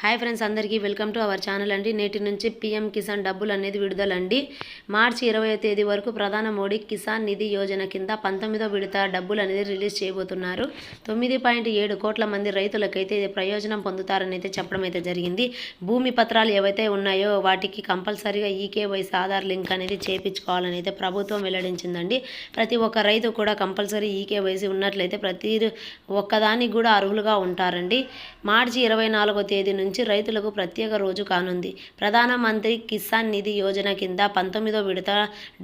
Hi friends, అందరికీ welcome to our channel అండి. నేటి నుంచి పీఎం కిసాన్ డబ్బులు అనేది విడుదలండి. మార్చి 20వ తేదీ వరకు ప్రధాని మోడీ కిసాన్ నిధి యోజన కింద 19వ విడత డబ్బులు అనేది రిలీజ్ చేయబోతున్నారు. 9.7 కోట్ల మంది రైతులకైతే ప్రయోజనం పొందుతారని అయితే చెప్పడం అయితే జరిగింది. భూమి పత్రాలు ఏవైతే ఉన్నాయో వాటికి కంపల్సరీగా ఈకేవైసీ ఆధార్ లింక్ అనేది చేయించుకోవాలని అయితే ప్రభుత్వం వెల్లడించిందండి. ప్రతి ఒక్క రైతు కూడా కంపల్సరీ ఈకేవైసీ ఉన్నట్లయితే ప్రతి ఒక్కదానికి కూడా అర్హులుగా ఉంటారండి. మార్చి 24వ తేదీ నుంచి రైతులకు ప్రత్యేక రోజు కానుంది. ప్రధానమంత్రి కిసాన్ నిధి యోజన కింద 19వ విడత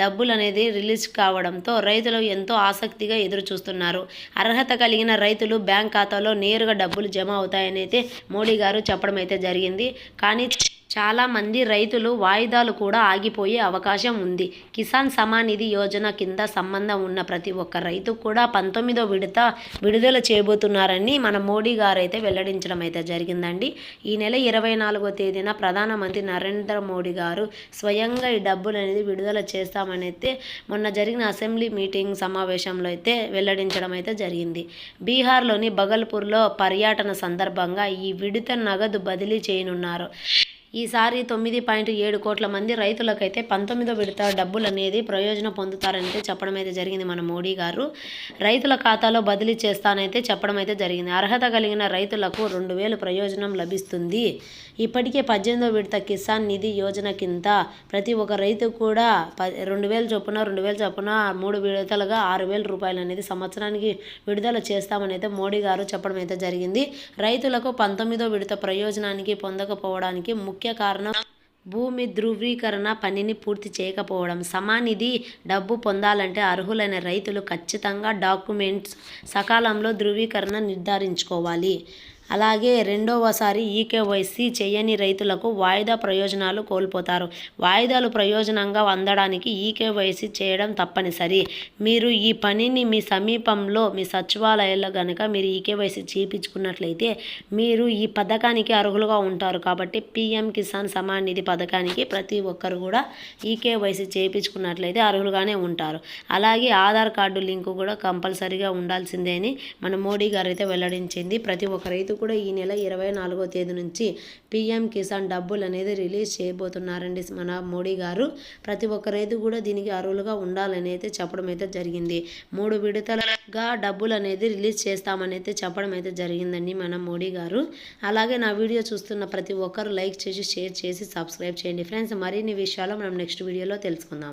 డబ్బులు అనేది రిలీజ్ కావడంతో రైతులు ఎంతో ఆసక్తిగా ఎదురు చూస్తున్నారు. అర్హత కలిగిన రైతులు బ్యాంక్ ఖాతాలో నేరుగా డబ్బులు జమ అవుతాయని అయితే మోడీ గారు చెప్పడం అయితే జరిగింది. కానీ చాలా మంది రైతులు వాయిదాలు కూడా ఆగిపోయే అవకాశం ఉంది. కిసాన్ సమాన్ నిధి యోజన కింద సంబంధం ఉన్న ప్రతి ఒక్క రైతు కూడా 19వ విడత విడుదల చేయబోతున్నారని మన మోడీ గారు అయితే వెల్లడించడం అయితే జరిగిందండి. ఈ నెల 24వ తేదీన ప్రధానమంత్రి నరేంద్ర మోడీ గారు స్వయంగా ఈ డబ్బులు అనేది విడుదల చేస్తామని అయితే మొన్న జరిగిన అసెంబ్లీ మీటింగ్ సమావేశంలో అయితే వెల్లడించడం అయితే జరిగింది. బీహార్లోని బగల్పూర్లో పర్యటన సందర్భంగా ఈ విడత నగదు బదిలీ చేయనున్నారు. ఈసారి 9.7 కోట్ల మంది రైతులకైతే 19వ విడత డబ్బులు అనేది ప్రయోజనం పొందుతారని అయితే చెప్పడం అయితే జరిగింది మన మోడీ గారు. రైతుల ఖాతాలో బదిలీ చేస్తానైతే చెప్పడం అయితే జరిగింది. అర్హత కలిగిన రైతులకు 2,000 ప్రయోజనం లభిస్తుంది. ఇప్పటికే 18వ విడత కిసాన్ నిధి యోజన కింద ప్రతి ఒక్క రైతు కూడా 2,000 చొప్పున 3 విడతలుగా 6,000 రూపాయలు అనేది సంవత్సరానికి విడుదల చేస్తామని అయితే మోడీ గారు చెప్పడం అయితే జరిగింది. రైతులకు 19వ విడత ప్రయోజనానికి పొందకపోవడానికి ముఖ్య కారణం భూమి ధృవీకరణ పనిని పూర్తి చేయకపోవడం. సమానిధి డబ్బు పొందాలంటే అర్హులైన రైతులు ఖచ్చితంగా డాక్యుమెంట్స్ సకాలంలో ధృవీకరణ నిర్ధారించుకోవాలి. అలాగే రెండవసారి ఈకేవైసీ చేయని రైతులకు వాయిదా ప్రయోజనాలు కోల్పోతారు. వాయిదాలు ప్రయోజనంగా అందడానికి ఈకేవైసీ చేయడం తప్పనిసరి. మీరు ఈ పనిని మీ సమీపంలో మీ సచివాలయాల్లో కనుక మీరు ఈకేవైసీ చేయించుకున్నట్లయితే మీరు ఈ పథకానికి అర్హులుగా ఉంటారు. కాబట్టి పీఎం కిసాన్ సమాన్ నిధి పథకానికి ప్రతి ఒక్కరు కూడా ఈకేవైసీ చేయించుకున్నట్లయితే అర్హులుగానే ఉంటారు. అలాగే ఆధార్ కార్డు లింకు కూడా కంపల్సరీగా ఉండాల్సిందే అని మన మోడీ గారు అయితే వెల్లడించింది. ప్రతి ఒక్క రైతు కూడా ఈ నెల 24వ తేదీ నుంచి పీఎం కిసాన్ డబ్బులు అనేది రిలీజ్ చేయబోతున్నారండి మన మోడీ గారు. ప్రతి ఒక్క రైతు కూడా దీనికి అర్హులుగా ఉండాలని అయితే చెప్పడం అయితే జరిగింది. 3 విడతలుగా డబ్బులు అనేది రిలీజ్ చేస్తామని అయితే చెప్పడం అయితే జరిగిందండి మన మోడీ గారు. అలాగే నా వీడియో చూస్తున్న ప్రతి ఒక్కరు లైక్ చేసి షేర్ చేసి సబ్స్క్రైబ్ చేయండి ఫ్రెండ్స్. మరిన్ని విషయాలు మనం నెక్స్ట్ వీడియోలో తెలుసుకుందాము.